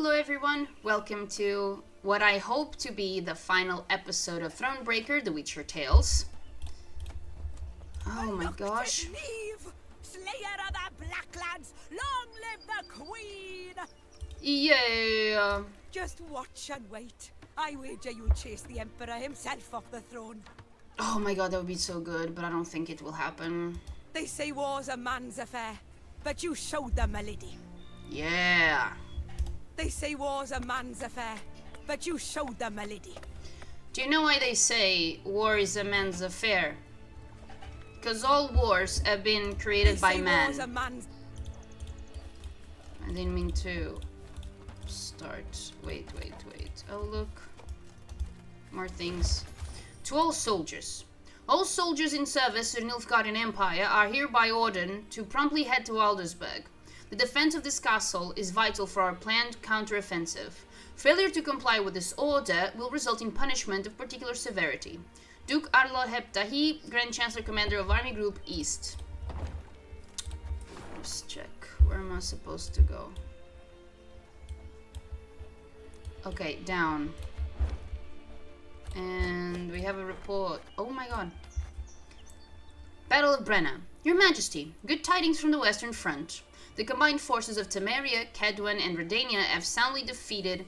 Hello everyone, welcome to what I hope to be the final episode of Thronebreaker, The Witcher Tales. Oh my gosh. Leave! Slayer of the Blacklands, long live the Queen! Yeah. Just watch and wait. I wager you'll chase the Emperor himself off the throne. Oh my god, that would be so good, but I don't think it will happen. They say war's a man's affair, but you showed them, my lady. Yeah. They say war's a man's affair, but you showed them, my lady. Do you know why they say war is a man's affair? Because all wars have been created by man. War's a man's... I didn't mean to start. Wait. Oh, look. More things. To all soldiers. All soldiers in service to the Nilfgaardian Empire are hereby ordered to promptly head to Aldersburg. The defense of this castle is vital for our planned counter-offensive. Failure to comply with this order will result in punishment of particular severity. Duke Arlo Heptahi, Grand Chancellor Commander of Army Group East. Let's check. Where am I supposed to go? Okay, down. And we have a report. Oh my god. Battle of Brenna. Your Majesty, good tidings from the Western Front. The combined forces of Temeria, Cadwin, and Redania have soundly defeated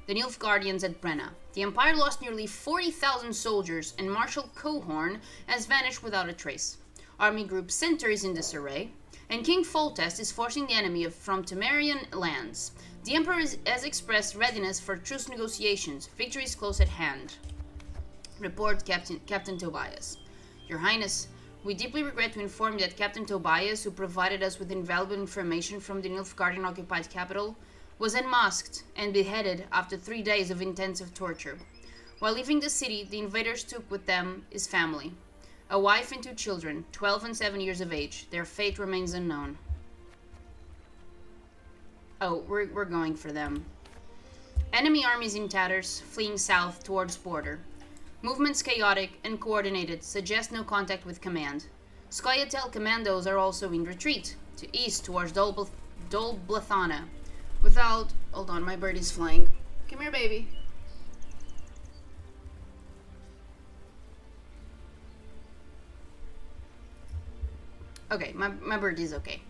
the Nilfgaardians at Brenna. The Empire lost nearly 40,000 soldiers, and Marshal Cohorn has vanished without a trace. Army Group Center is in disarray, and King Foltest is forcing the enemy from Temerian lands. The Emperor has expressed readiness for truce negotiations. Victory is close at hand. Report Captain Tobias. Your Highness, we deeply regret to inform you that Captain Tobias, who provided us with invaluable information from the Nilfgaardian-occupied capital, was unmasked and beheaded after 3 days of intensive torture. While leaving the city, the invaders took with them his family, a wife and 2 children, 12 and 7 years of age. Their fate remains unknown. Oh, we're going for them. Enemy armies in tatters, fleeing south towards border. Movements chaotic and coordinated, suggest no contact with command. Skoyatel commandos are also in retreat, to east towards Dolblathana. Without... Hold on, my bird is flying. Come here, baby. Okay, my bird is okay.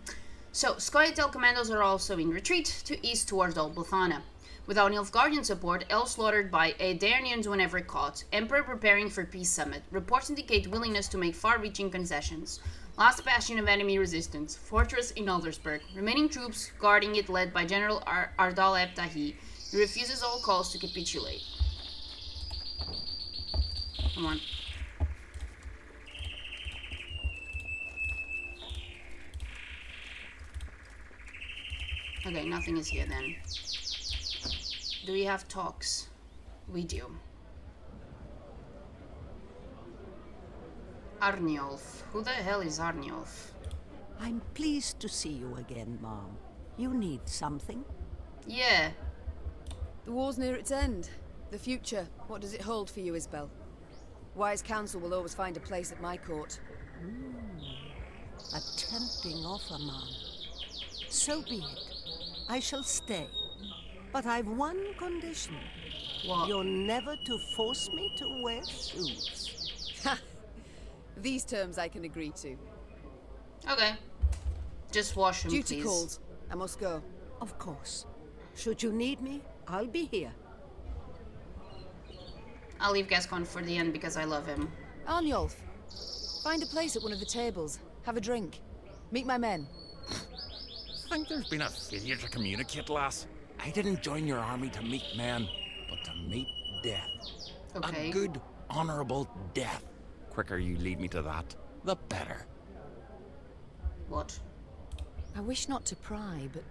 So, Skoyatel commandos are also in retreat, to east towards Dolblathana. Without Nilfgaardian support, El slaughtered by Aedarnians whenever caught. Emperor preparing for peace summit. Reports indicate willingness to make far-reaching concessions. Last bastion of enemy resistance. Fortress in Aldersburg. Remaining troops guarding it led by General Ardal Ebtahi. He refuses all calls to capitulate. Come on. Okay, nothing is here then. Do we have talks? We do. Arniolf. Who the hell is Arniolf? I'm pleased to see you again, Mom. You need something? Yeah. The war's near its end. The future, what does it hold for you, Isbel? Wise counsel will always find a place at my court. A tempting offer, Mom. So be it. I shall stay. But I've one condition. What? You're never to force me to wear shoes. Ha! These terms I can agree to. Okay. Just wash him, Duty please. calls. I must go. Of course. Should you need me, I'll be here. I'll leave Gascon for the end because I love him. Arnjolf, find a place at one of the tables. Have a drink. Meet my men. Think there's been a failure to communicate, lass? I didn't join your army to meet men, but to meet death. Okay. A good, honorable death. Quicker you lead me to that, the better. What? I wish not to pry, but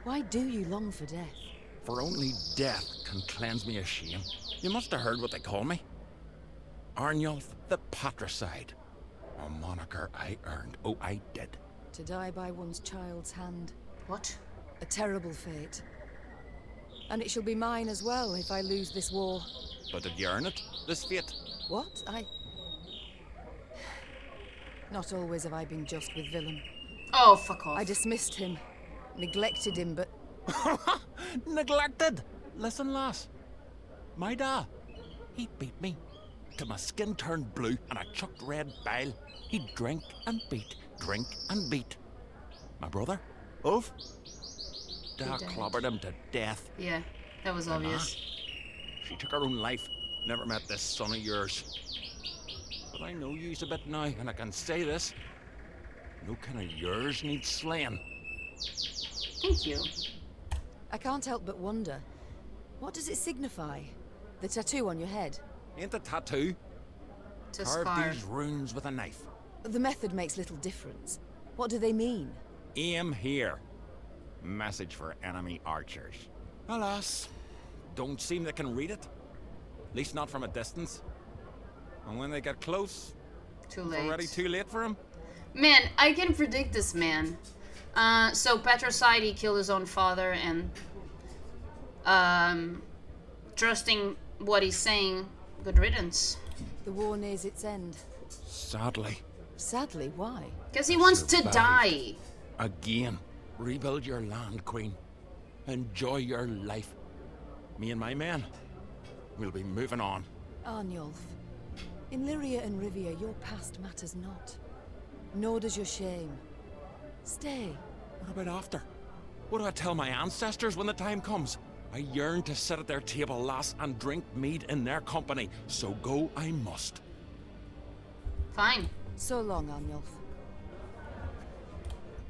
why do you long for death? For only death can cleanse me of shame. You must have heard what they call me. Arnulf the Patricide. A moniker I earned. Oh, I did. To die by one's child's hand. What? A terrible fate. And it shall be mine as well if I lose this war. But did you earn it, this fate? What? Not always have I been just with Willem. Oh, fuck off. I dismissed him, neglected him, but Neglected! Listen, lass. My dad, he beat me till my skin turned blue and I chucked red bile. He'd drink and beat, drink and beat. My brother, Ulf, Dad clobbered him to death. Yeah, that was obvious. She took her own life. Never met this son of yours. But I know you's a bit now, and I can say this. No kin of yours needs slaying. Thank you. I can't help but wonder, what does it signify? The tattoo on your head? Ain't a tattoo. To Carve scar. these runes with a knife. The method makes little difference. What do they mean? Aim here. Message for enemy archers. Alas, don't seem they can read it. At least not from a distance. And when they get close, Too it's late. already too late for him. Man, I can predict this man. So patricide, he killed his own father, and trusting what he's saying, good riddance. The war nears its end. Sadly. Sadly, why? Because he wants to Survived. die. Again, rebuild your land, Queen. Enjoy your life. Me and my men, we'll be moving on. Arnulf, in Lyria and Rivia, your past matters not. Nor does your shame. Stay. What about after? What do I tell my ancestors when the time comes? I yearn to sit at their table, lass, and drink mead in their company, so go I must. Fine. So long, Arnulf.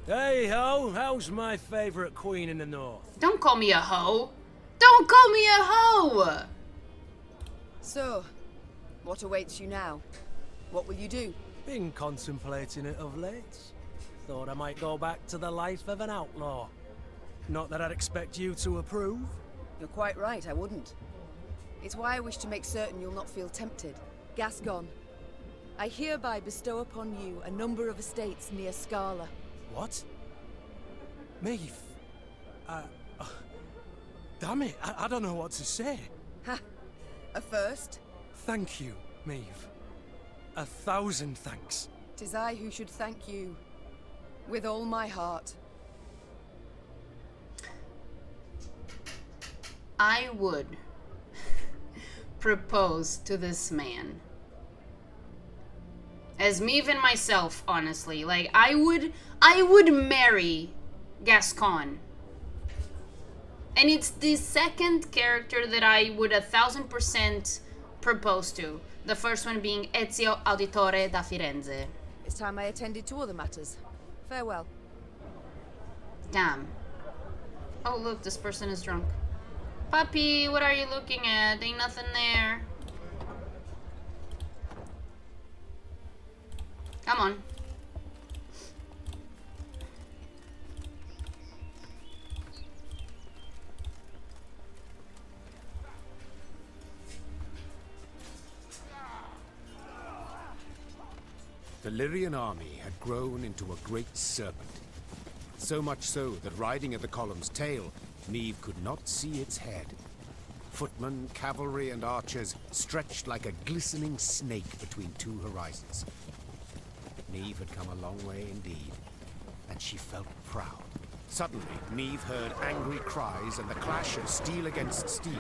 Hey ho, how's my favourite queen in the north? Don't call me a hoe. Don't call me a hoe. So, what awaits you now? What will you do? Been contemplating it of late. Thought I might go back to the life of an outlaw. Not that I'd expect you to approve. You're quite right, I wouldn't. It's why I wish to make certain you'll not feel tempted. Gascon, I hereby bestow upon you a number of estates near Scala. What? Maeve? Damn it, I don't know what to say. Ha! A first? Thank you, Maeve. 1,000 thanks. 'Tis I who should thank you. With all my heart. I would propose to this man. As me and myself, honestly. Like, I would marry Gascon. And it's the second character that I would 1,000% propose to. The first one being Ezio Auditore da Firenze. It's time I attended to other matters. Farewell. Damn. Oh, look, this person is drunk. Puppy, what are you looking at? Ain't nothing there. Come on. The Lyrian army had grown into a great serpent. So much so that riding at the column's tail, Niamh could not see its head. Footmen, cavalry, and archers stretched like a glistening snake between two horizons. Niamh had come a long way indeed, and she felt proud. Suddenly, Niamh heard angry cries and the clash of steel against steel,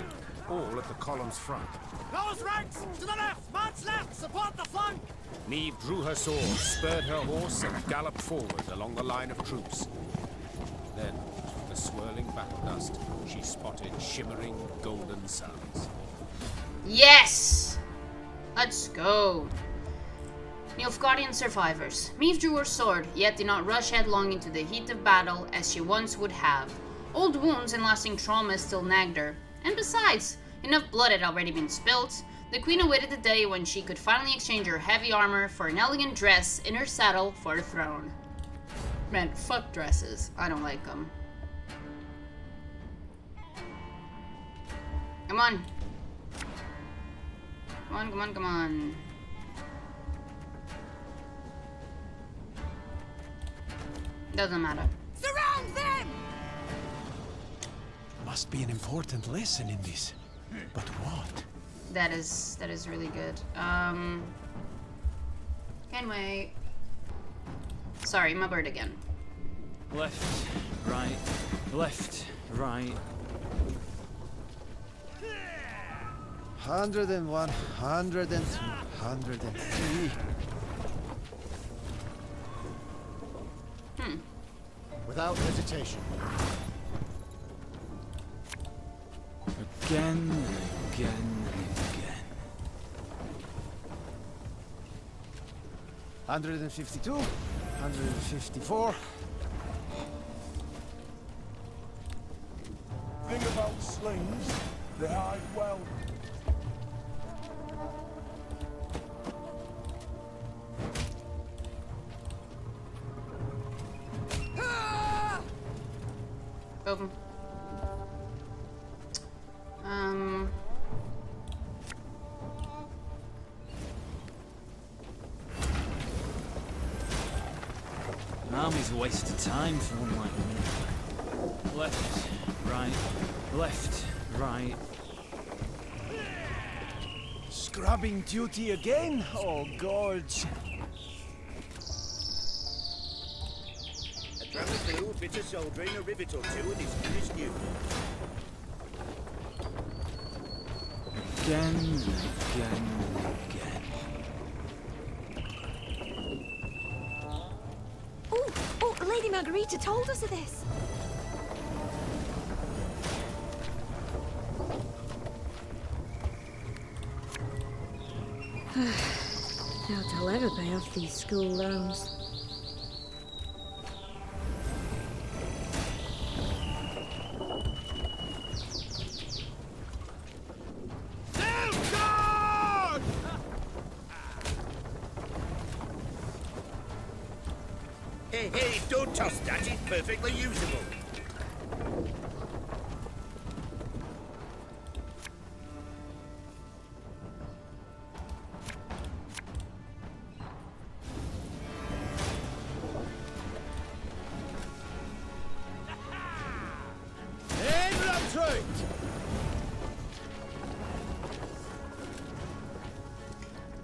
all at the column's front. Close ranks! To the left! March left! Support the flank! Niamh drew her sword, spurred her horse, and galloped forward along the line of troops. Then, through the swirling battle dust, she spotted shimmering golden suns. Yes! Let's go. Nilfgaardian survivors. Niamh drew her sword, yet did not rush headlong into the heat of battle as she once would have. Old wounds and lasting trauma still nagged her. And besides, enough blood had already been spilt. The queen awaited the day when she could finally exchange her heavy armor for an elegant dress in her saddle for the throne. Man, fuck dresses. I don't like them. Come on. Come on, come on, come on. Doesn't matter. Surround them! Must be an important lesson in this. But what? That is really good. Can wait. Sorry, my bird again. Left, right, 101, 102, 103. Without hesitation. Again and again and again. 152, 154. Thing about slings, they hide well. Over. Army's a waste of time for one like me. Left, right, left, right. Scrubbing duty again? Oh, gods. A dram of blue, a bit of soldering, a rivet or two, and it's finished new. Again and again and again. Oh, Lady Margarita told us of this. Doubt I'll ever pay off these school loans. Hey, don't toss that, it's perfectly usable.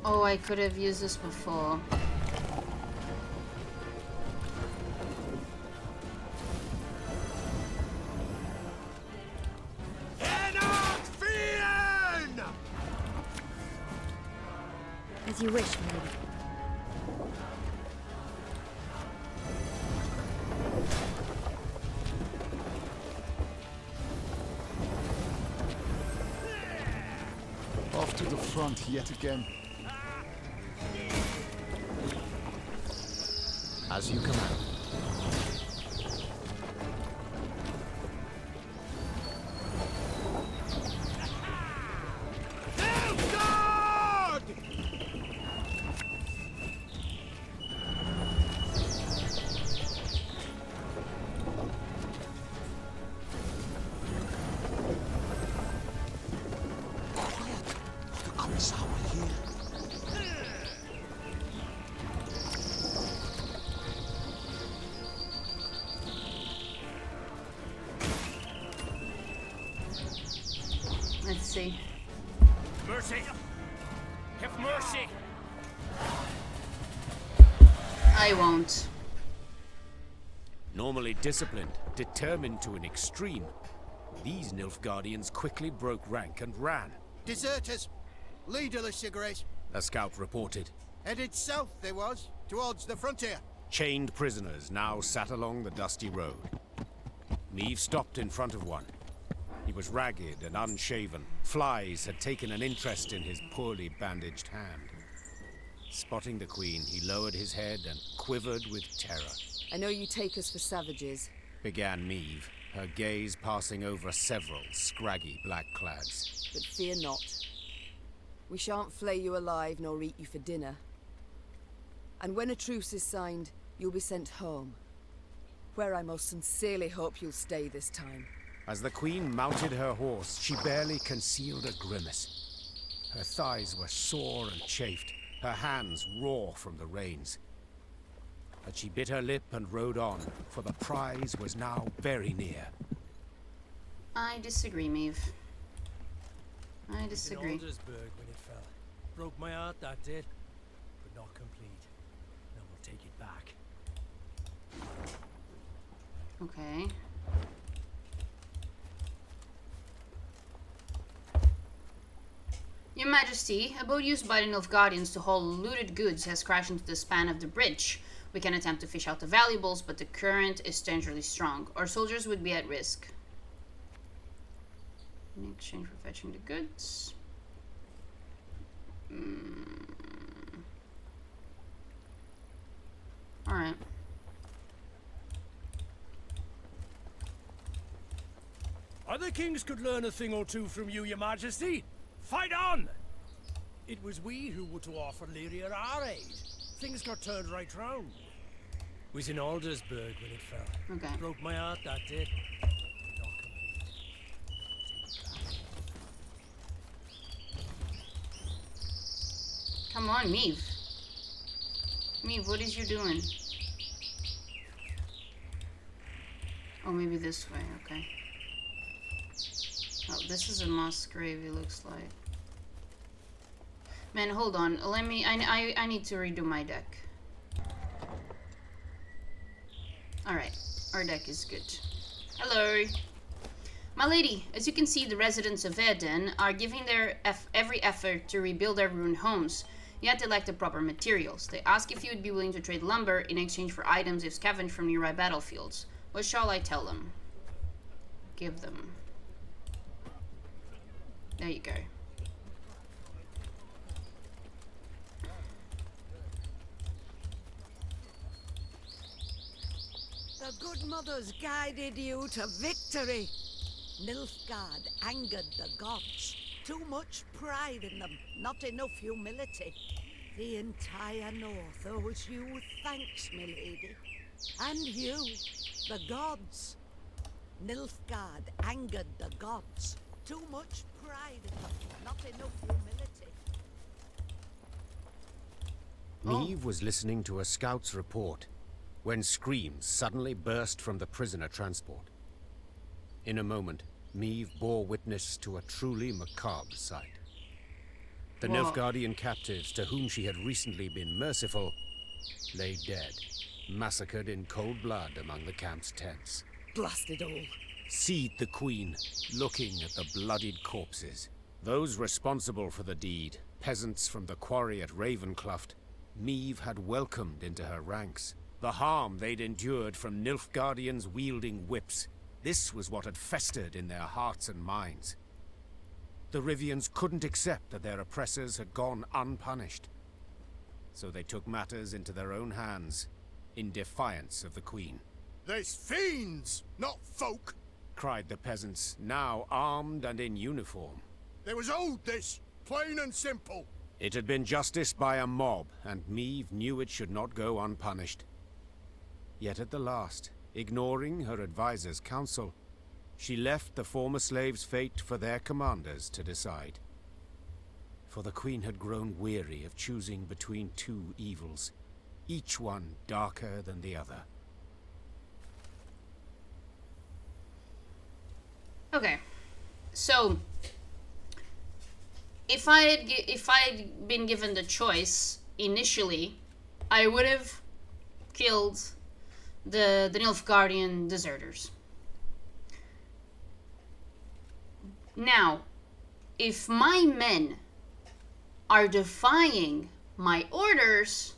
Oh, I could have used this before. As you wish, lady. Off to the front yet again. As you command. Let's see. Mercy! Have mercy! I won't. Normally disciplined, determined to an extreme, these Nilfgaardians quickly broke rank and ran. Deserters. Leaderless, Your Grace. A scout reported. Headed south they was, towards the frontier. Chained prisoners now sat along the dusty road. Neve stopped in front of one. He was ragged and unshaven. Flies had taken an interest in his poorly bandaged hand. Spotting the Queen, he lowered his head and quivered with terror. I know you take us for savages, Began Neve, her gaze passing over several scraggy black clads. but fear not. We shan't flay you alive nor eat you for dinner. And when a truce is signed, you'll be sent home, where I most sincerely hope you'll stay this time. As the Queen mounted her horse, she barely concealed a grimace. Her thighs were sore and chafed, her hands raw from the reins. But she bit her lip and rode on, for the prize was now very near. I disagree, Maeve. I In disagree. Aldersburg when it fell. Broke my heart, that did. But not complete. Now we'll take it back. Okay. Your Majesty, a boat used by the Nilfgaardians to haul looted goods has crashed into the span of the bridge. We can attempt to fish out the valuables, but the current is dangerously strong. Our soldiers would be at risk. In exchange for fetching the goods. Alright. Other kings could learn a thing or two from you, Your Majesty. Fight on! It was we who were to offer Lyria our aid. Things got turned right round. Was in Aldersburg when it fell. Okay. Broke my heart, that did. Come on, Meave. Meave, what is you doing? Oh, maybe this way, okay. Oh, this is a mass grave, it looks like. Man, hold on. Let me... I need to redo my deck. Alright. Our deck is good. Hello. My lady, as you can see, the residents of Eden are giving their every effort to rebuild their ruined homes. Yet they lack the proper materials. They ask if you would be willing to trade lumber in exchange for items they've scavenged from nearby battlefields. What shall I tell them? Give them. There you go. The good mothers guided you to victory. Nilfgaard angered the gods. Too much pride in them, not enough humility. The entire North owes you thanks, milady. And you, the gods. Nilfgaard angered the gods. Too much pride in them, not enough humility. Neve was listening to a scout's report when screams suddenly burst from the prisoner transport. In a moment, Neve bore witness to a truly macabre sight. The Nilfgaardian captives, to whom she had recently been merciful, lay dead, massacred in cold blood among the camp's tents. Blast it all. Seed the queen, looking at the bloodied corpses. Those responsible for the deed, peasants from the quarry at Ravencloft, Neve had welcomed into her ranks. The harm they'd endured from Nilfgaardians wielding whips. This was what had festered in their hearts and minds. The Rivians couldn't accept that their oppressors had gone unpunished. So they took matters into their own hands, in defiance of the queen. There's fiends, not folk! Cried the peasants, now armed and in uniform. There was owed this, plain and simple. It had been justice by a mob, and Meve knew it should not go unpunished. Yet at the last, ignoring her advisor's counsel, she left the former slaves' fate for their commanders to decide. For the queen had grown weary of choosing between two evils, each one darker than the other. Okay, so if I had been given the choice initially, I would have killed the Nilfgaardian deserters. Now, if my men are defying my orders,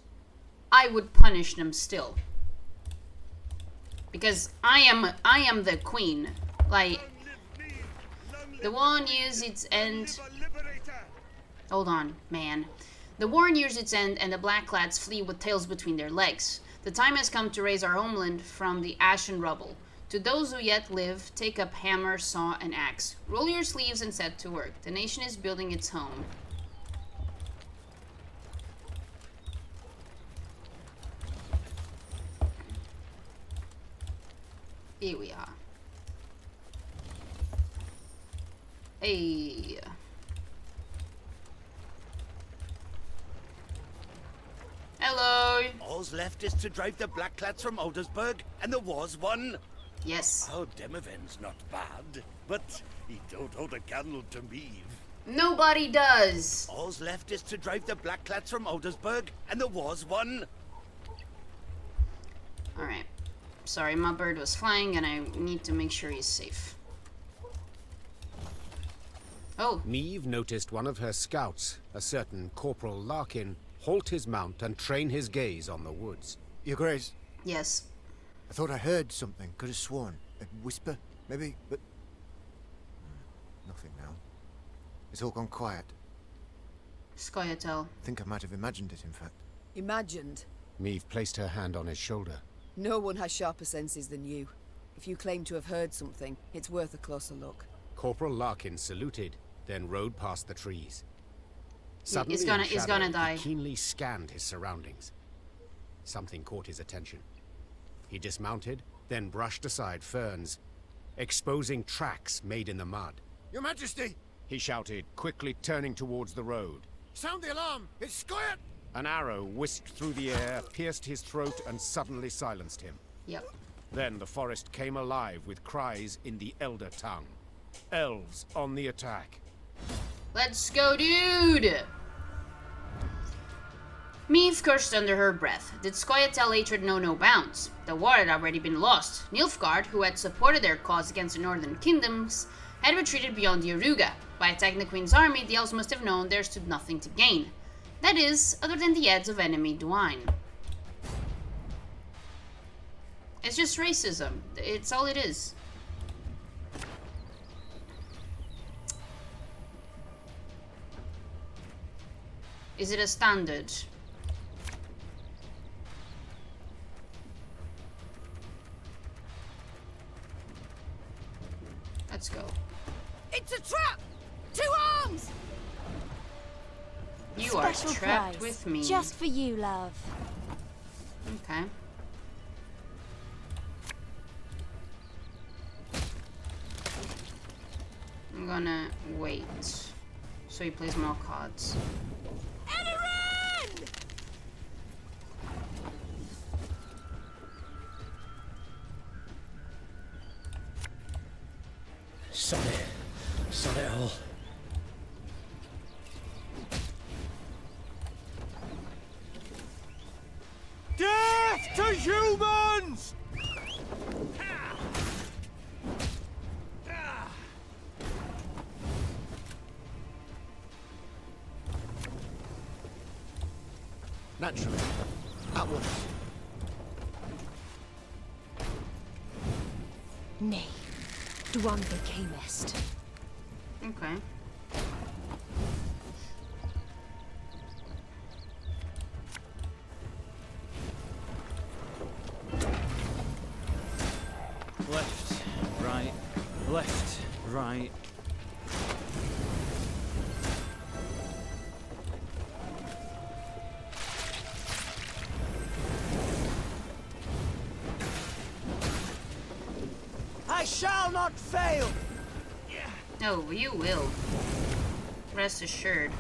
I would punish them still. Because I am the queen. Like, the war nears its end. Hold on, man. The war nears its end and the Blacklads flee with tails between their legs. The time has come to raise our homeland from the ash and rubble. To those who yet live, take up hammer, saw, and axe. Roll your sleeves and set to work. The nation is building its home. Here we are. Hey. Hello. All's left is to drive the Blacklads from Aldersburg, and the war's won. Yes. Oh, Demoven's not bad, but he don't hold a candle to Meve. Nobody does. All's left is to drive the Blacklads from Aldersburg, and the war's won. Alright. Sorry, my bird was flying and I need to make sure he's safe. Oh. Neve noticed one of her scouts, a certain Corporal Larkin, halt his mount and train his gaze on the woods. Your Grace. Yes. I thought I heard something. Could have sworn. A whisper, maybe, but... Nothing now. It's all gone quiet. Skoyatel. I think I might have imagined it, in fact. Imagined? Neve placed her hand on his shoulder. No one has sharper senses than you. If you claim to have heard something, it's worth a closer look. Corporal Larkin saluted, then rode past the trees. Suddenly, He's gonna die. He keenly scanned his surroundings. Something caught his attention. He dismounted, then brushed aside ferns, exposing tracks made in the mud. Your Majesty! He shouted, quickly turning towards the road. Sound the alarm! It's Scoia'tael! An arrow whisked through the air, pierced his throat, and suddenly silenced him. Yep. Then the forest came alive with cries in the Elder tongue. Elves on the attack. Let's go, dude! Meave cursed under her breath. Did Skoyatel hatred know no bounds? The war had already been lost. Nilfgaard, who had supported their cause against the northern kingdoms, had retreated beyond the Aruga. By attacking the Queen's army, the elves must have known there stood nothing to gain. That is, other than the ads of enemy Dwayne. It's just racism. It's all it is. Is it a standard? Let's go. It's a trap! 2 arms! You Special are trapped prize. with me. Just for you, love. Okay. I'm gonna wait. So he plays more cards. Erin! Sod it all. Death to humans! Naturally. At once. Nay, Thronebreaker camest. Okay. Left, right, left, right. I shall not fail! No, you will. Rest assured.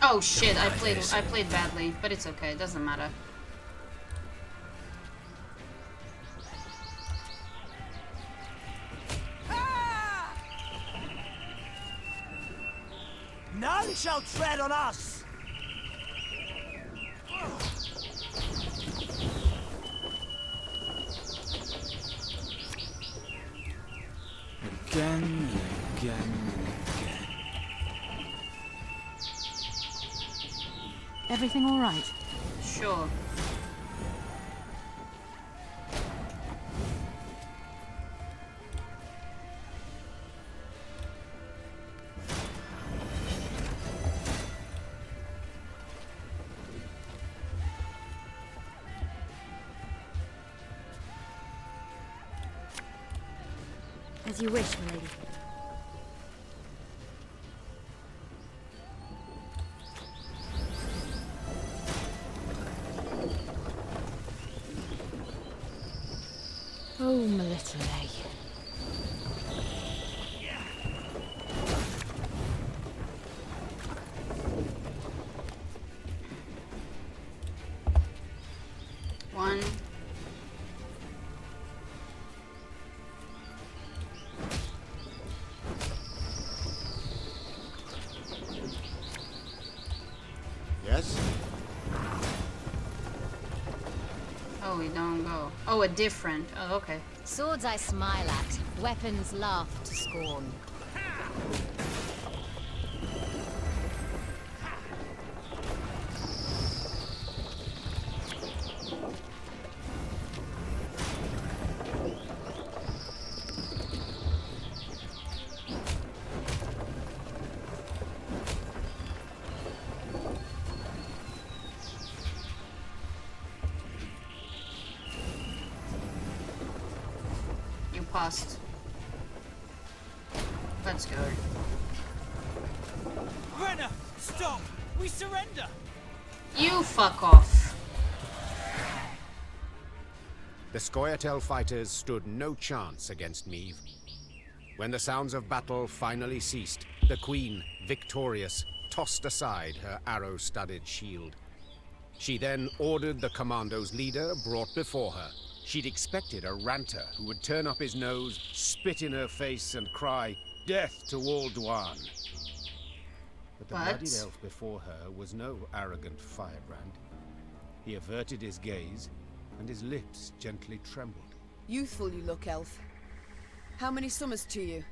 Oh shit, I played badly, but it's okay, it doesn't matter. None shall tread on us! Again, again, again. Everything all right? Sure. As you wish, milady. Oh, my little lay. One. Yes? Oh we don't go. Oh, a different. Oh, okay. Swords I smile at, weapons laugh to scorn. Past. Let's go. Brenna, stop! We surrender! You fuck off. The Scoia'tael fighters stood no chance against Meve. When the sounds of battle finally ceased, the Queen, victorious, tossed aside her arrow-studded shield. She then ordered the commando's leader brought before her. She'd expected a ranter who would turn up his nose, spit in her face, and cry, "Death to all Dwan." But the bloodied elf before her was no arrogant firebrand. He averted his gaze, and his lips gently trembled. Youthful you look, elf. How many summers to you?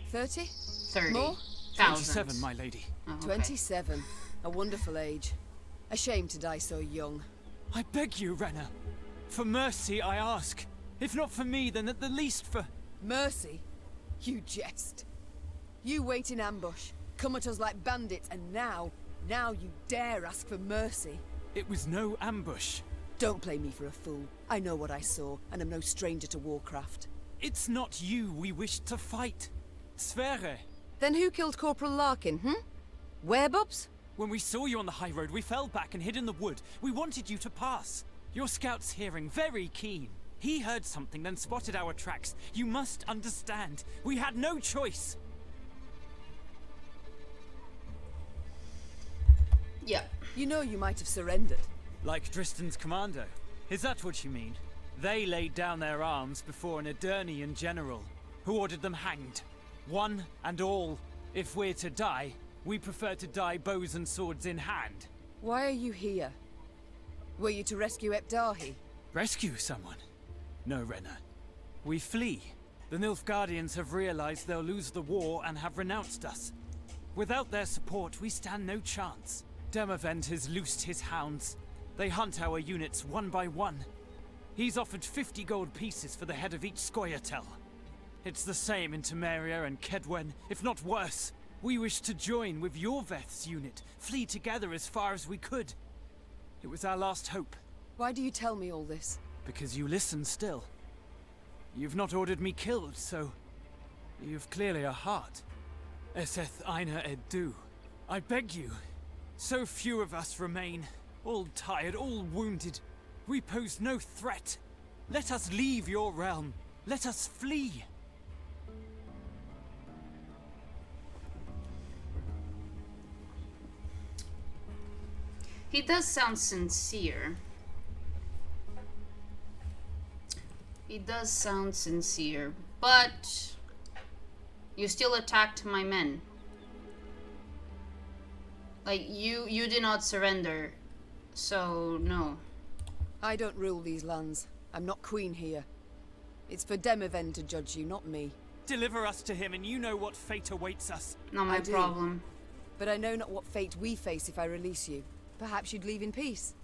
30? 30. More? 27, my lady. Oh, okay. 27. A wonderful age. A shame to die so young. I beg you, Renna. For mercy, I ask. If not for me, then at the least for... Mercy? You jest. You wait in ambush, come at us like bandits, and now you dare ask for mercy. It was no ambush. Don't play me for a fool. I know what I saw, and I'm no stranger to warcraft. It's not you we wished to fight. Sverre. Then who killed Corporal Larkin, Werebubs? When we saw you on the high road, we fell back and hid in the wood. We wanted you to pass. Your scout's hearing very keen. He heard something, then spotted our tracks. You must understand. We had no choice. Yeah. You know you might have surrendered. Like Dristan's commando. Is that what you mean? They laid down their arms before an Edirnian general, who ordered them hanged. One and all. If we're to die, we prefer to die bows and swords in hand. Why are you here? Were you to rescue Epdahi? Rescue someone? No, Renna. We flee. The Nilfgaardians have realized they'll lose the war and have renounced us. Without their support, we stand no chance. Demavend has loosed his hounds. They hunt our units one by one. He's offered 50 gold pieces for the head of each Scoia'tael. It's the same in Temeria and Kedwen, if not worse. We wish to join with your Veth's unit, flee together as far as we could. It was our last hope. Why do you tell me all this? Because you listen still. You've not ordered me killed, so... you've clearly a heart. Eseth Aina Edu. I beg you. So few of us remain. All tired, all wounded. We pose no threat. Let us leave your realm. Let us flee. He does sound sincere. He does sound sincere, but you still attacked my men. Like, you did not surrender, so no. I don't rule these lands. I'm not queen here. It's for Demavend to judge you, not me. Deliver us to him and you know what fate awaits us. Not my problem. But I know not what fate we face if I release you. Perhaps you'd leave in peace.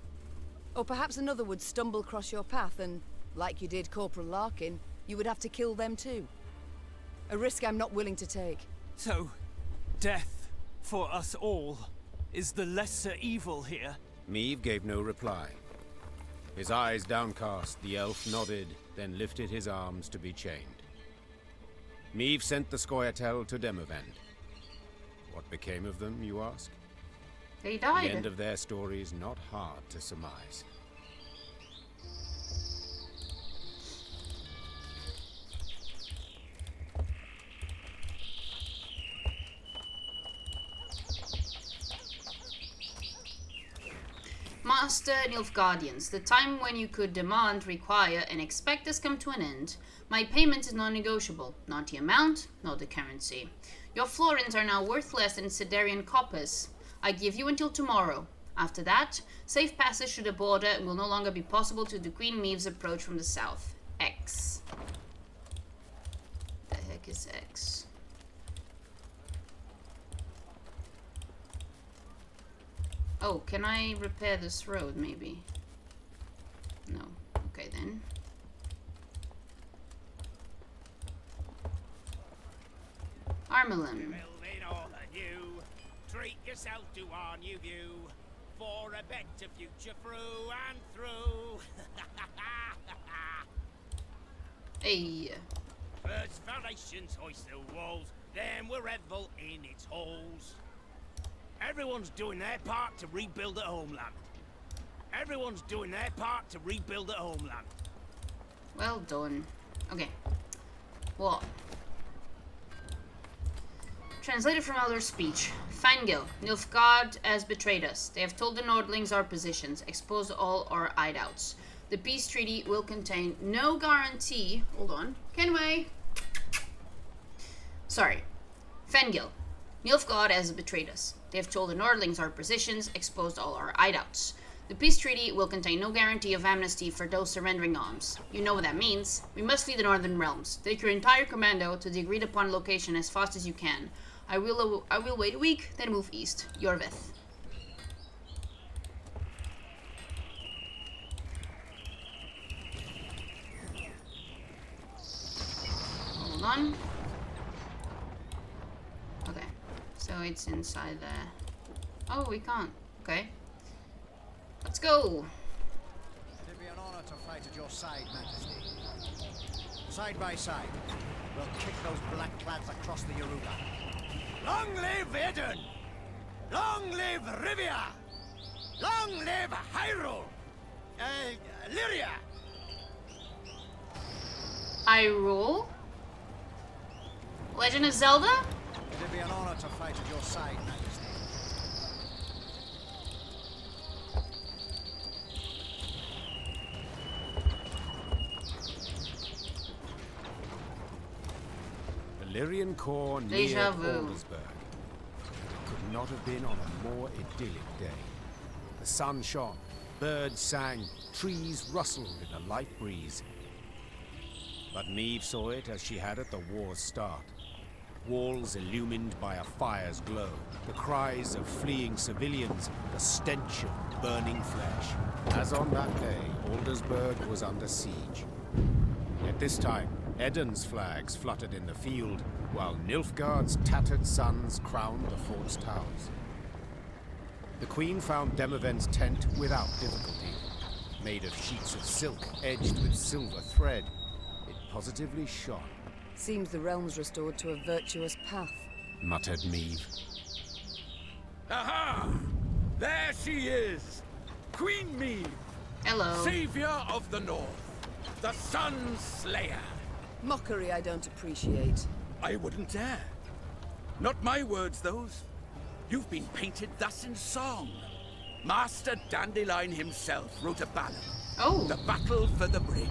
Or perhaps another would stumble across your path and, like you did Corporal Larkin, you would have to kill them too. A risk I'm not willing to take. So, death for us all is the lesser evil here? Meve gave no reply. His eyes downcast, the elf nodded, then lifted his arms to be chained. Meve sent the Scoia'tael to Demavend. What became of them, you ask? They died. The end of their story is not hard to surmise. Master Nilfgaardians, the time when you could demand, require, and expect has come to an end. My payment is non-negotiable. Not the amount, not the currency. Your florins are now worth less than Siderian coppers. I give you until tomorrow. After that, safe passage to the border will no longer be possible to the Queen Maeve's approach from the south. X. The heck is X? Oh, can I repair this road, maybe? No. Okay, then. Armelin. Treat yourself to our new view for a better future through and through. Hey. First foundations hoist the walls, then we'll revel in its halls. Everyone's doing their part to rebuild the homeland. Everyone's doing their part to rebuild the homeland. Well done. Okay. What? Translated from Elder's speech. Fangil, Nilfgaard has betrayed us. They have told the Nordlings our positions, exposed all our hideouts. The peace treaty will contain no guarantee. Hold on. Kenway. Sorry. Fangil, Nilfgaard has betrayed us. They have told the Nordlings our positions, exposed all our hideouts. The peace treaty will contain no guarantee of amnesty for those surrendering arms. You know what that means. We must flee the Northern Realms. Take your entire commando to the agreed upon location as fast as you can. I will wait a week, then move east. Yorvith. Hold on. Okay. So it's inside there. Oh, we can't. Okay. Let's go. It'd be an honor to fight at your side, Majesty. Side by side, we'll kick those blackclads across the Yoruba. Long live Eden! Long live Rivia! Long live Hyrule! Lyria! Hyrule? Legend of Zelda? It'd be an honor to fight at your side, Majesty. The Lyrian Corps Deja near vu. Aldersburg. It could not have been on a more idyllic day. The sun shone, birds sang, trees rustled in a light breeze. But Maeve saw it as she had at the war's start. Walls illumined by a fire's glow, the cries of fleeing civilians, the stench of burning flesh. As on that day, Aldersburg was under siege. Yet this time, Eden's flags fluttered in the field, while Nilfgaard's tattered sons crowned the fort's towers. The Queen found Demavend's tent without difficulty. Made of sheets of silk edged with silver thread, it positively shone. Seems the realm's restored to a virtuous path, muttered Maeve. Aha! There she is! Queen Maeve! Hello. Savior of the North! The Sun Slayer! Mockery I don't appreciate. I wouldn't dare. Not my words, those. You've been painted thus in song. Master Dandelion himself wrote a ballad. Oh. The Battle for the Bridge.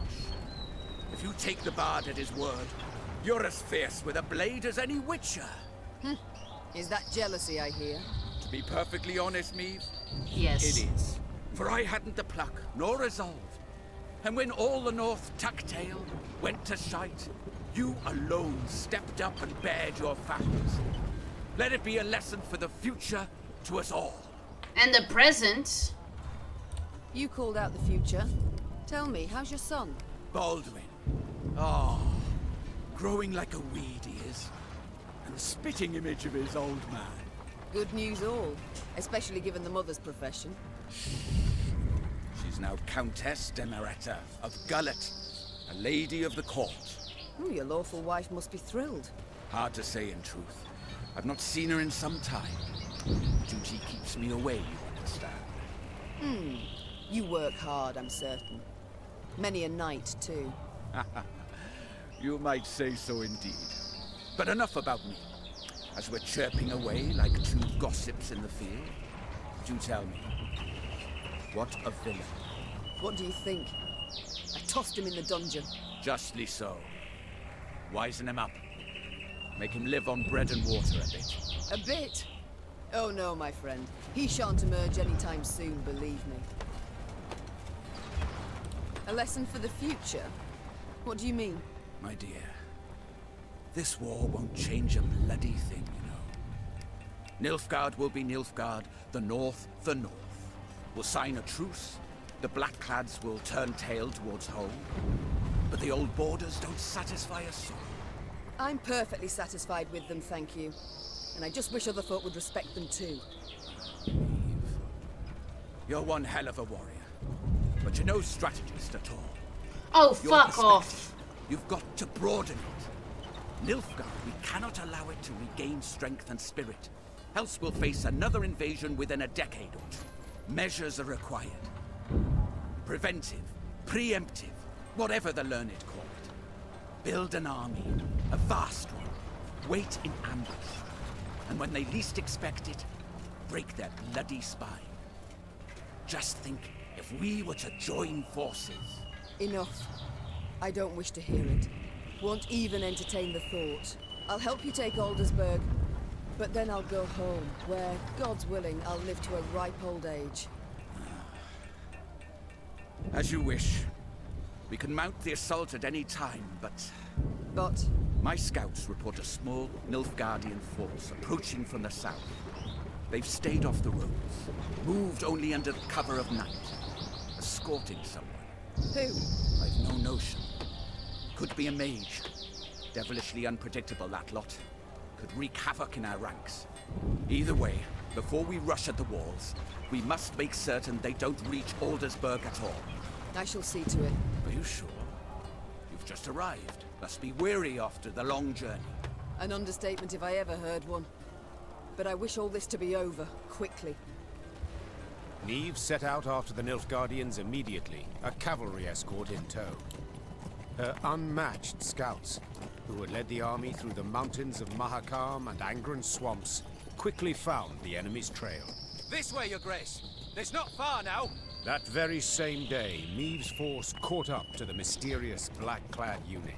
If you take the bard at his word, you're as fierce with a blade as any witcher. Is that jealousy I hear? To be perfectly honest, Maeve, Yes. it is. For I hadn't the pluck, nor resolve. And when all the North tucked tail, went to shite, you alone stepped up and bared your fangs. Let it be a lesson for the future to us all. And the present. You called out the future. Tell me, how's your son? Baldwin. Oh, growing like a weed he is. And a spitting image of his old man. Good news all, especially given the mother's profession. She's now Countess Demeretta of Gullet, a lady of the court. Oh, your lawful wife must be thrilled. Hard to say in truth. I've not seen her in some time. Duty keeps me away, you understand. You work hard, I'm certain. Many a night, too. You might say so indeed. But enough about me. As we're chirping away like two gossips in the field, do tell me, what a villain. What do you think? I tossed him in the dungeon. Justly so. Wisen him up. Make him live on bread and water a bit. A bit? Oh no, my friend. He shan't emerge anytime soon, believe me. A lesson for the future? What do you mean? My dear, this war won't change a bloody thing, you know. Nilfgaard will be Nilfgaard, the North. We'll sign a truce, the Blackclads will turn tail towards home. But the old borders don't satisfy us soul. I'm perfectly satisfied with them, thank you. And I just wish other folk would respect them too. You're one hell of a warrior, but you're no strategist at all. Oh, Your fuck off. You've got to broaden it. Nilfgaard, we cannot allow it to regain strength and spirit. Else we'll face another invasion within a decade or two. Measures are required. Preventive, preemptive, whatever the learned call it. Build an army, a vast one. Wait in ambush. And when they least expect it, break their bloody spine. Just think, if we were to join forces... Enough. I don't wish to hear it. Won't even entertain the thought. I'll help you take Aldersburg, but then I'll go home, where, God's willing, I'll live to a ripe old age. As you wish. We can mount the assault at any time, but... But? My scouts report a small Nilfgaardian force approaching from the south. They've stayed off the roads, moved only under the cover of night, escorting someone. Who? I've no notion. Could be a mage. Devilishly unpredictable, that lot. Could wreak havoc in our ranks. Either way, before we rush at the walls, we must make certain they don't reach Aldersburg at all. I shall see to it. Are you sure? You've just arrived. Must be weary after the long journey. An understatement if I ever heard one. But I wish all this to be over, quickly. Neve set out after the Nilfgaardians immediately, a cavalry escort in tow. Her unmatched scouts, who had led the army through the mountains of Mahakam and Angren swamps, quickly found the enemy's trail. This way, Your Grace. It's not far now. That very same day, Neve's force caught up to the mysterious black-clad unit.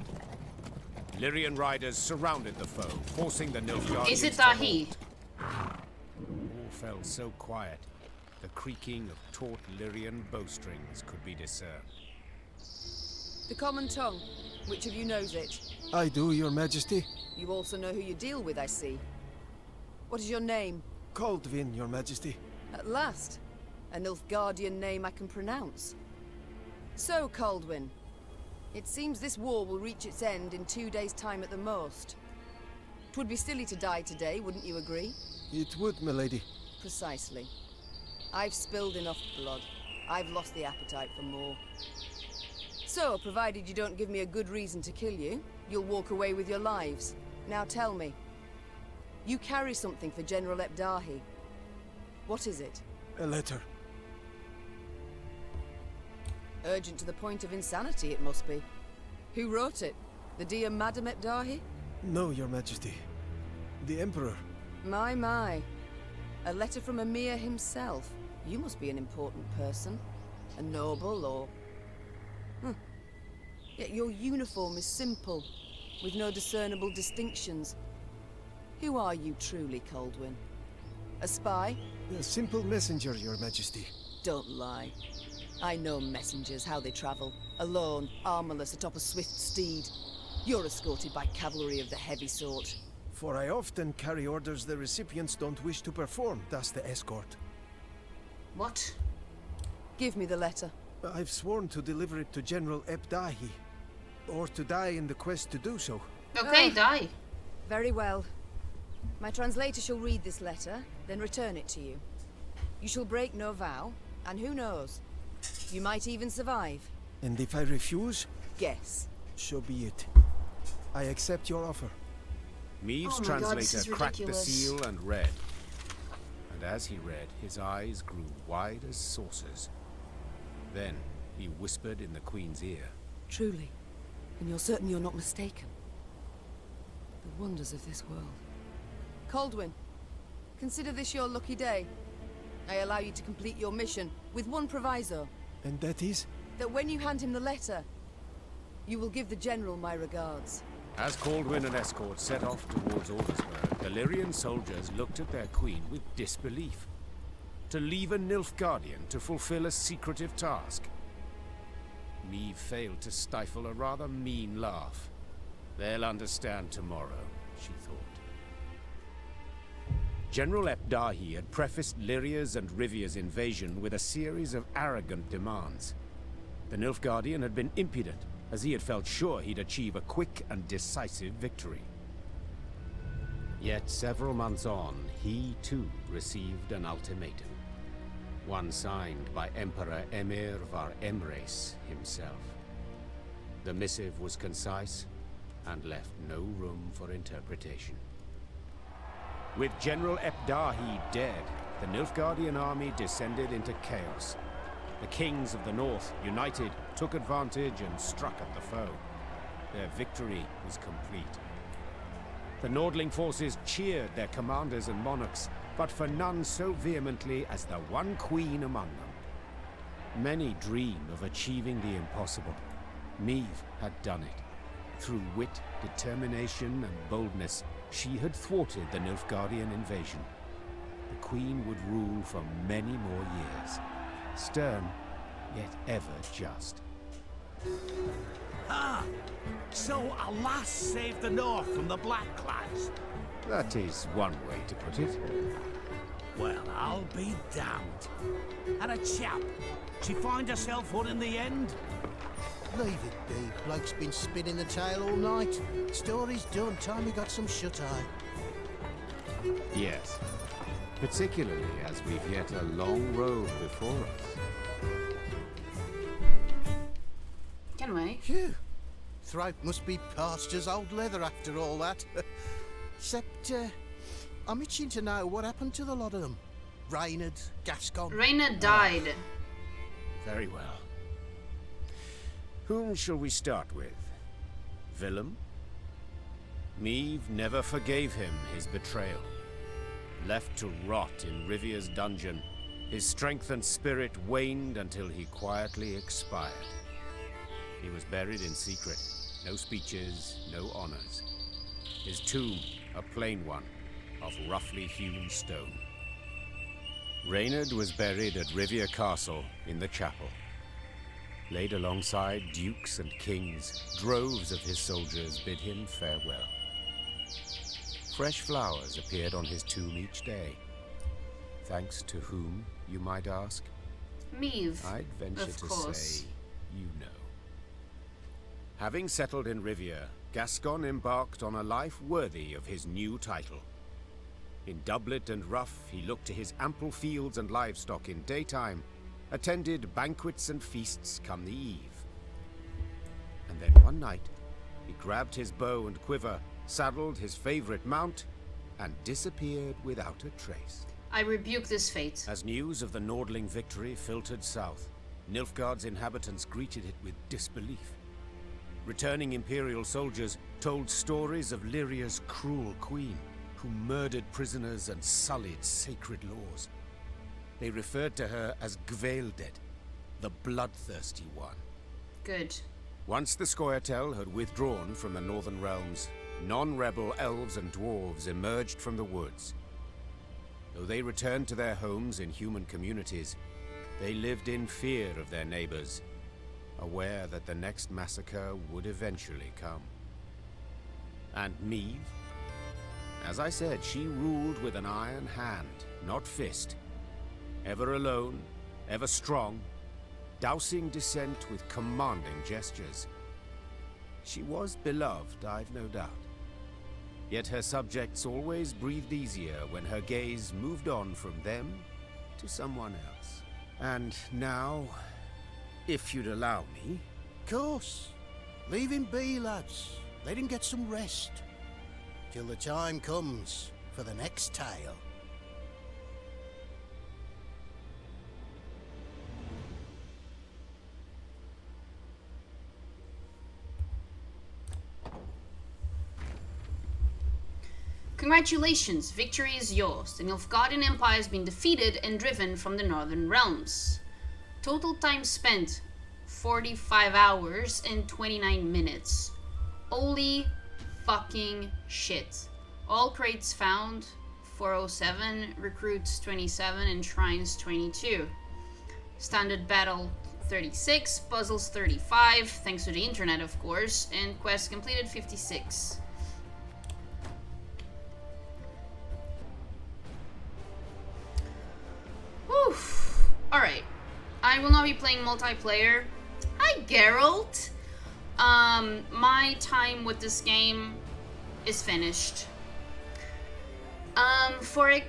Lyrian riders surrounded the foe, forcing the Nilfgaardians Is it to Dahi? halt. All felt so quiet, the creaking of taut Lyrian bowstrings could be discerned. The common tongue. Which of you knows it? I do, Your Majesty. You also know who you deal with, I see. What is your name? Kaldvin, Your Majesty. At last. A Nilfgaardian name I can pronounce. So, Kaldwin. It seems this war will reach its end in 2 days' time at the most. 'Twould be silly to die today, wouldn't you agree? It would, milady. Precisely. I've spilled enough blood. I've lost the appetite for more. So, provided you don't give me a good reason to kill you, you'll walk away with your lives. Now tell me. You carry something for General Ebdahi. What is it? A letter. Urgent to the point of insanity, it must be. Who wrote it? The dear Madam Ebdahi? No, Your Majesty. The Emperor. My. A letter from Emir himself. You must be an important person. A noble, or... Yet your uniform is simple, with no discernible distinctions. Who are you truly, Kaldwin? A spy? A simple messenger, Your Majesty. Don't lie. I know messengers, how they travel. Alone, armorless, atop a swift steed. You're escorted by cavalry of the heavy sort. For I often carry orders the recipients don't wish to perform, thus the escort. What? Give me the letter. I've sworn to deliver it to General Ebdahi, or to die in the quest to do so. Okay, die. Very well. My translator shall read this letter, then return it to you. You shall break no vow, and who knows? You might even survive. And if I refuse? Guess. So be it. I accept your offer. Neve's Oh my God, this translator is cracked the ridiculous. seal and read. And as he read, his eyes grew wide as saucers. Then he whispered in the Queen's ear. Truly. And you're certain you're not mistaken. The wonders of this world. Kaldwin, consider this your lucky day. I allow you to complete your mission, with one proviso. And that is? That when you hand him the letter, you will give the General my regards. As Caldwin and escort set off towards Aldersburg, the Lyrian soldiers looked at their queen with disbelief. To leave a Nilfgaardian to fulfill a secretive task. Meve failed to stifle a rather mean laugh. They'll understand tomorrow, she thought. General Epdahi had prefaced Lyria's and Rivia's invasion with a series of arrogant demands. The Nilfgaardian had been impudent, as he had felt sure he'd achieve a quick and decisive victory. Yet several months on, he too received an ultimatum. One signed by Emperor Emir var Emreis himself. The missive was concise and left no room for interpretation. With General Epdahi dead, the Nilfgaardian army descended into chaos. The kings of the north, united, took advantage and struck at the foe. Their victory was complete. The Nordling forces cheered their commanders and monarchs, but for none so vehemently as the one queen among them. Many dream of achieving the impossible. Meve had done it. Through wit, determination, and boldness, she had thwarted the Nilfgaardian invasion. The queen would rule for many more years. Stern, yet ever just. Ah! So a lass saved the North from the Blackclads? That is one way to put it. Well, I'll be damned. And a chap, she find herself on in the end? Leave it be. Bloke's been spinning the tale all night. Story's done. Time we got some shut-eye. Yes. Particularly as we've yet a long road before us. Can we? Phew. Throat must be parched as old leather after all that. Except, I'm itching to know what happened to the lot of them. Reynard, Gascon. Reynard died. Very well. Whom shall we start with? Willem? Meve never forgave him his betrayal. Left to rot in Rivia's dungeon, his strength and spirit waned until he quietly expired. He was buried in secret. No speeches, no honors. His tomb, a plain one, of roughly hewn stone. Reynard was buried at Rivia Castle in the chapel. Laid alongside dukes and kings, droves of his soldiers bid him farewell. Fresh flowers appeared on his tomb each day. Thanks to whom, you might ask? Meve, I'd venture of to course. say, you know. Having settled in Rivia, Gascon embarked on a life worthy of his new title. In doublet and ruff, he looked to his ample fields and livestock in daytime, attended banquets and feasts come the eve. And then one night, he grabbed his bow and quiver, saddled his favorite mount, and disappeared without a trace. I rebuke this fate. As news of the Nordling victory filtered south, Nilfgaard's inhabitants greeted it with disbelief. Returning Imperial soldiers told stories of Lyria's cruel queen, who murdered prisoners and sullied sacred laws. They referred to her as Gvaeldet, the bloodthirsty one. Good. Once the Scoia'tael had withdrawn from the northern realms, non-rebel elves and dwarves emerged from the woods. Though they returned to their homes in human communities, they lived in fear of their neighbors, aware that the next massacre would eventually come. And Meve? As I said, she ruled with an iron hand, not fist. Ever alone, ever strong, dousing dissent with commanding gestures. She was beloved, I've no doubt. Yet her subjects always breathed easier when her gaze moved on from them to someone else. And now, if you'd allow me... Course. Leave him be, lads. Let him get some rest. Till the time comes for the next tale. Congratulations, victory is yours. The Nilfgaardian Empire has been defeated and driven from the northern realms. Total time spent, 45 hours and 29 minutes. Only fucking shit. All crates found 407, recruits 27, and shrines 22. Standard battle 36, puzzles 35, thanks to the internet of course, and quests completed 56. Oof. Alright. I will not be playing multiplayer. Hi, Geralt! My time with this game is finished. For a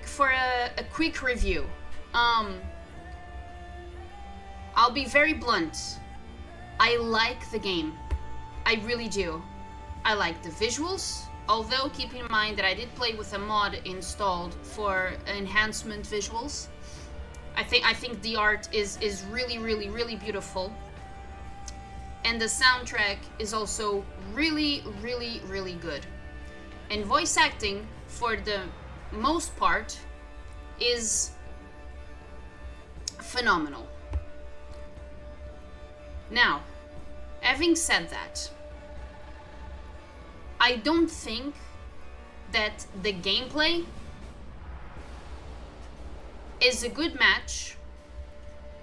quick review. I'll be very blunt. I like the game. I really do. I like the visuals, although keep in mind that I did play with a mod installed for enhancement visuals. I think the art is really, really, really beautiful. And the soundtrack is also really, really, really good. And voice acting, for the most part, is phenomenal. Now, having said that, I don't think that the gameplay is a good match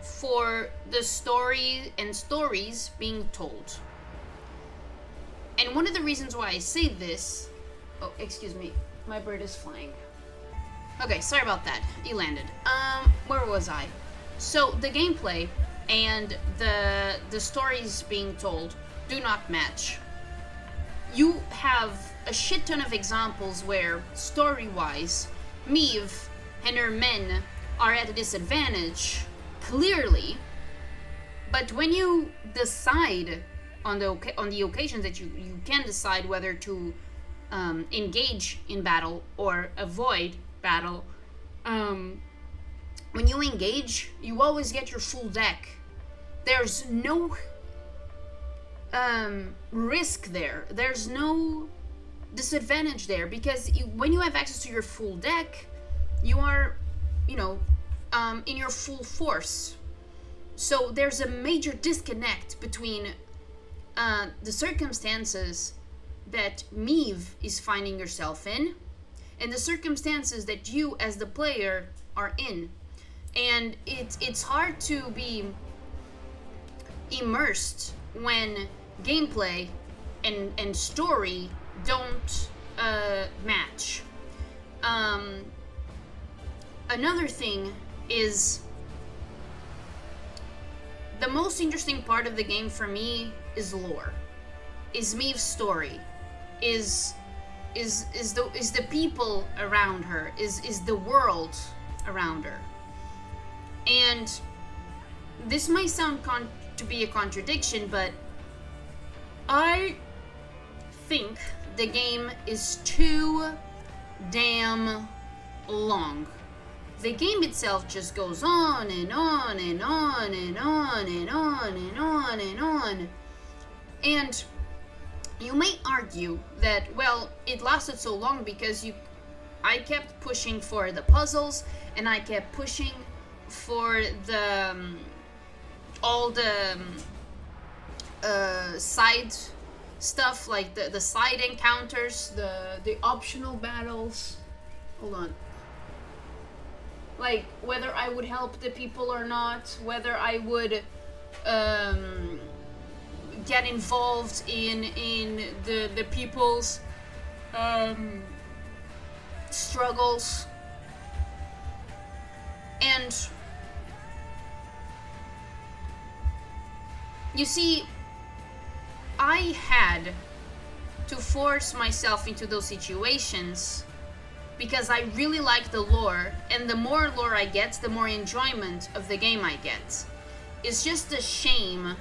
for the story and stories being told. And one of the reasons why I say this... Oh, excuse me. My bird is flying. Okay, sorry about that. He landed. Where was I? So, the gameplay and the stories being told do not match. You have a shit ton of examples where, story-wise, Meve and her men are at a disadvantage, clearly, but when you decide on the occasions that you can decide whether to engage in battle or avoid battle, when you engage, you always get your full deck. There's no risk there. There's no disadvantage there, because when you have access to your full deck, you are, you know, in your full force. So there's a major disconnect between the circumstances that Meve is finding herself in and the circumstances that you as the player are in. And it's hard to be immersed when gameplay and story don't match. Another thing is, the most interesting part of the game for me is lore, is Meve's story, is the people around her, is the world around her. And this might sound to be a contradiction, but I think the game is too damn long. The game itself just goes on and on and on and on and on and on and on. And you may argue that, well, it lasted so long because I kept pushing for the puzzles, and I kept pushing for the all the side stuff, like the side encounters, the optional battles. Hold on. Like, whether I would help the people or not, whether I would get involved in the people's struggles. And you see, I had to force myself into those situations because I really like the lore, and the more lore I get, the more enjoyment of the game I get. It's just a shame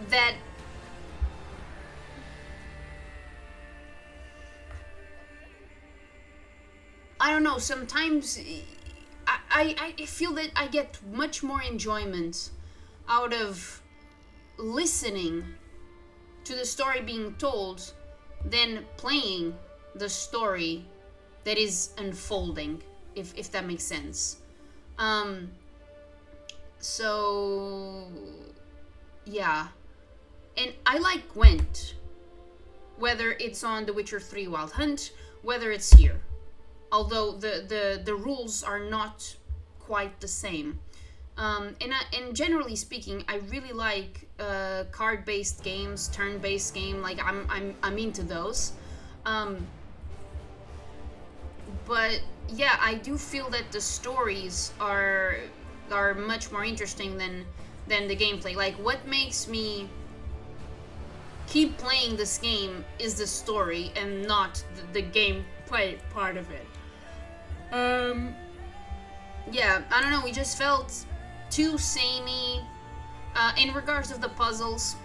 that I don't know, sometimes I feel that I get much more enjoyment out of listening to the story being told than playing the story that is unfolding, if that makes sense. So yeah. And I like Gwent. whether it's on The Witcher 3 Wild Hunt, whether it's here. Although the rules are not quite the same. And generally speaking, I really like card-based games, turn-based game. Like I'm into those. But yeah, I do feel that the stories are much more interesting than the gameplay. Like, what makes me keep playing this game is the story and not the gameplay part of it. Yeah, I don't know, we just felt too samey. In regards of the puzzles,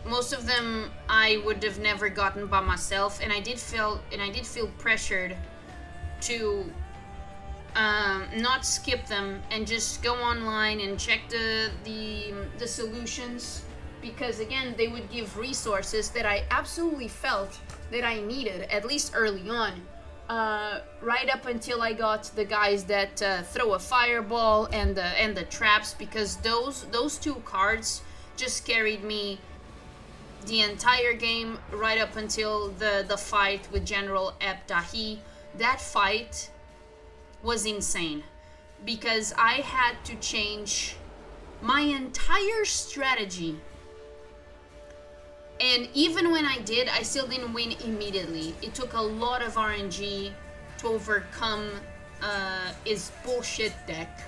most of them I would have never gotten by myself, and I did feel pressured to not skip them and just go online and check the solutions, because again, they would give resources that I absolutely felt that I needed, at least early on, right up until I got the guys that throw a fireball and the traps, because those two cards just carried me the entire game right up until the fight with General Ebdahi. That fight was insane, because I had to change my entire strategy, and even when I did, I still didn't win immediately. It took a lot of RNG to overcome his bullshit deck.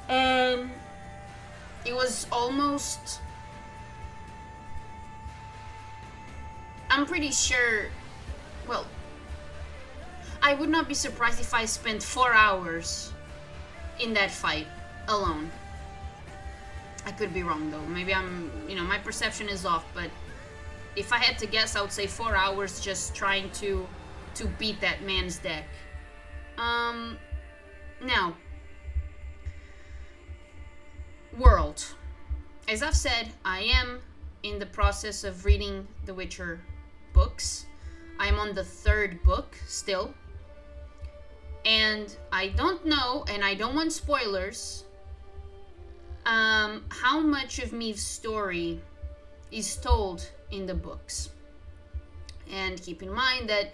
It was almost, I'm pretty sure, well, I would not be surprised if I spent 4 hours in that fight alone. I could be wrong though. Maybe my perception is off, but if I had to guess, I would say 4 hours just trying to beat that man's deck. Now, world. As I've said, I am in the process of reading The Witcher books. I'm on the 3rd book still. And I don't know, and I don't want spoilers, how much of Meve's story is told in the books. And keep in mind that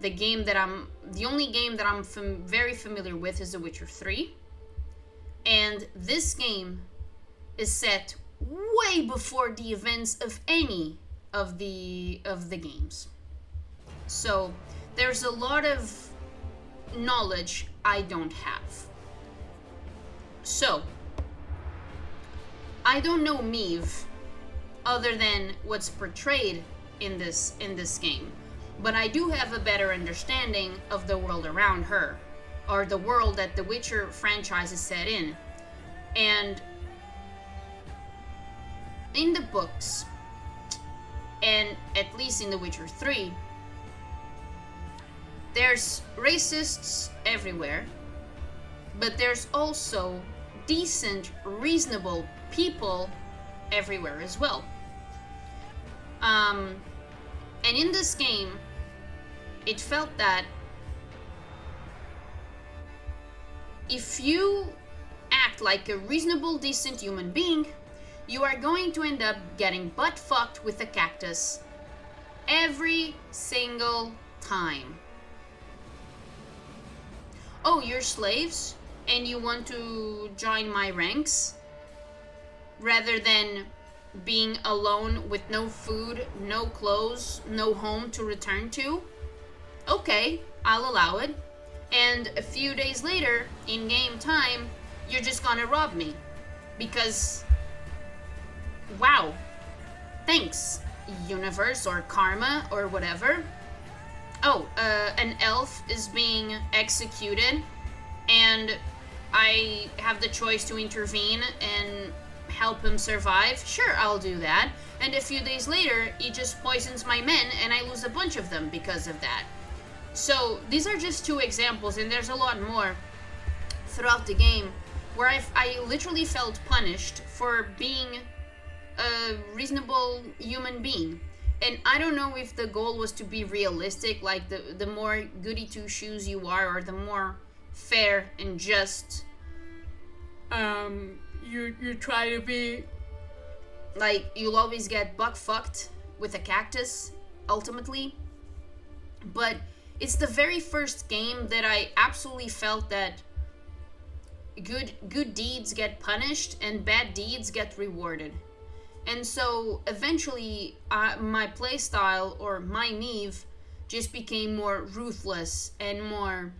the only game that I'm very familiar with is The Witcher 3. And this game is set way before the events of any of the games. So there's a lot of knowledge I don't have. So I don't know Meve other than what's portrayed in this game, but I do have a better understanding of the world around her, or the world that the Witcher franchise is set in. And in the books, and at least in The Witcher 3, there's racists everywhere, but there's also decent, reasonable people everywhere as well. And in this game, it felt that if you act like a reasonable, decent human being, you are going to end up getting butt fucked with a cactus every single time. Oh, you're slaves and you want to join my ranks rather than being alone with no food, no clothes, no home to return to? Okay, I'll allow it. And a few days later, in game time, you're just gonna rob me. Because, wow, thanks, universe or karma or whatever. Oh, an elf is being executed, and I have the choice to intervene and help him survive. Sure, I'll do that. And a few days later, he just poisons my men, and I lose a bunch of them because of that. So these are just 2 examples, and there's a lot more throughout the game where I literally felt punished for being a reasonable human being. And I don't know if the goal was to be realistic, like the more goody two shoes you are, or the more fair and just you try to be. Like, you'll always get buck fucked with a cactus, ultimately. But it's the very first game that I absolutely felt that good deeds get punished and bad deeds get rewarded. And so eventually my playstyle, or my Neve, just became more ruthless and more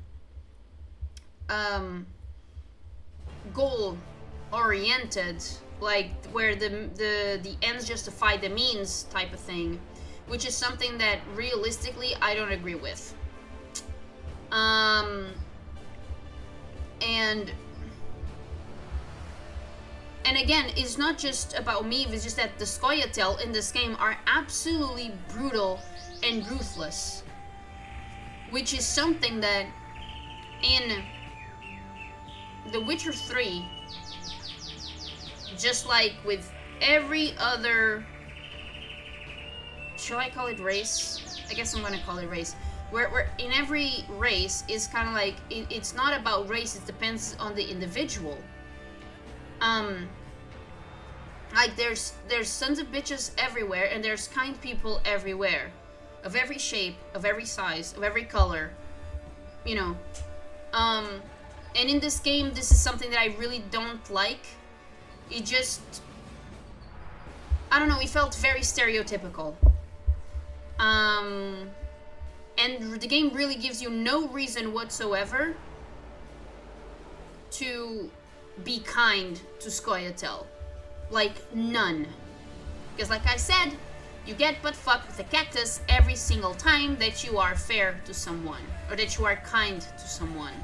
goal oriented, like where the ends justify the means type of thing, which is something that realistically I don't agree with. And again, it's not just about Meve, it's just that the Scoia'tael in this game are absolutely brutal and ruthless. Which is something that in The Witcher 3, just like with every other, shall I call it race? I guess I'm gonna call it race. Where in every race is kind of like, it's not about race, it depends on the individual. Like there's sons of bitches everywhere, and there's kind people everywhere, of every shape, of every size, of every color, you know. And in this game, this is something that I really don't like. It just, I don't know, it felt very stereotypical. And the game really gives you no reason whatsoever to be kind to Scoia'tael. Like, none. Because like I said, you get butt fucked with a cactus every single time that you are fair to someone, or that you are kind to someone.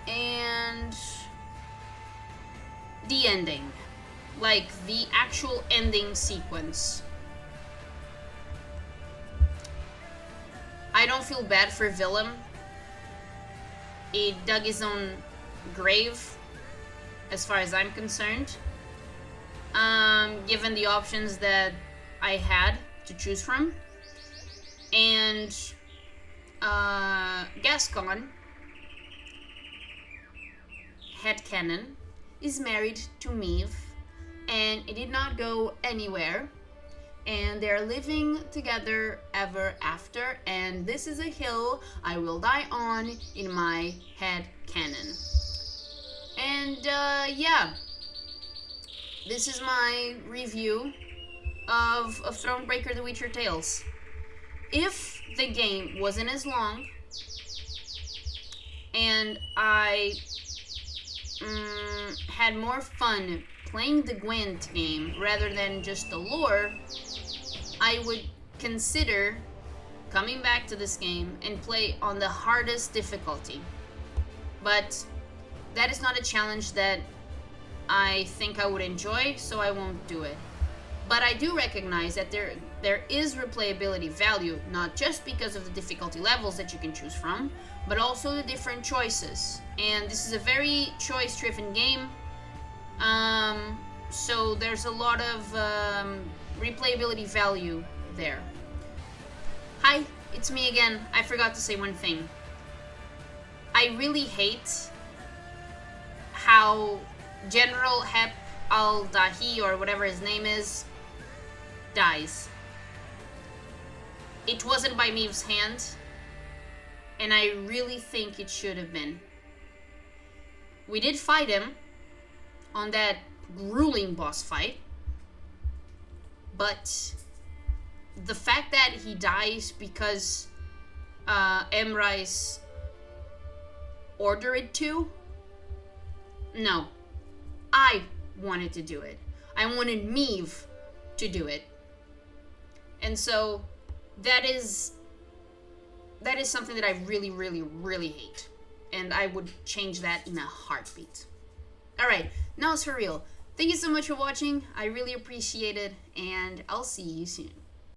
And the ending, like the actual ending sequence. I don't feel bad for Willem. He dug his own grave, as far as I'm concerned. Given the options that I had to choose from. And Gascon, headcanon, is married to Meve, and it did not go anywhere. And they're living together ever after, and this is a hill I will die on in my headcanon. And yeah, this is my review of Thronebreaker: The Witcher Tales. If the game wasn't as long, and I had more fun playing the Gwent game rather than just the lore, I would consider coming back to this game and play on the hardest difficulty. But that is not a challenge that I think I would enjoy, so I won't do it. But I do recognize that there is replayability value, not just because of the difficulty levels that you can choose from, but also the different choices. And this is a very choice-driven game, so there's a lot of replayability value there. Hi, it's me again. I forgot to say one thing. I really hate how General Hep al-Dahi, or whatever his name is, dies. It wasn't by Meve's hand, and I really think it should have been. We did fight him on that grueling boss fight, but the fact that he dies because Emrys ordered it to, no. I wanted to do it. I wanted Meve to do it. And so that is something that I really, really, really hate. And I would change that in a heartbeat. Alright, now it's for real. Thank you so much for watching. I really appreciate it, and I'll see you soon.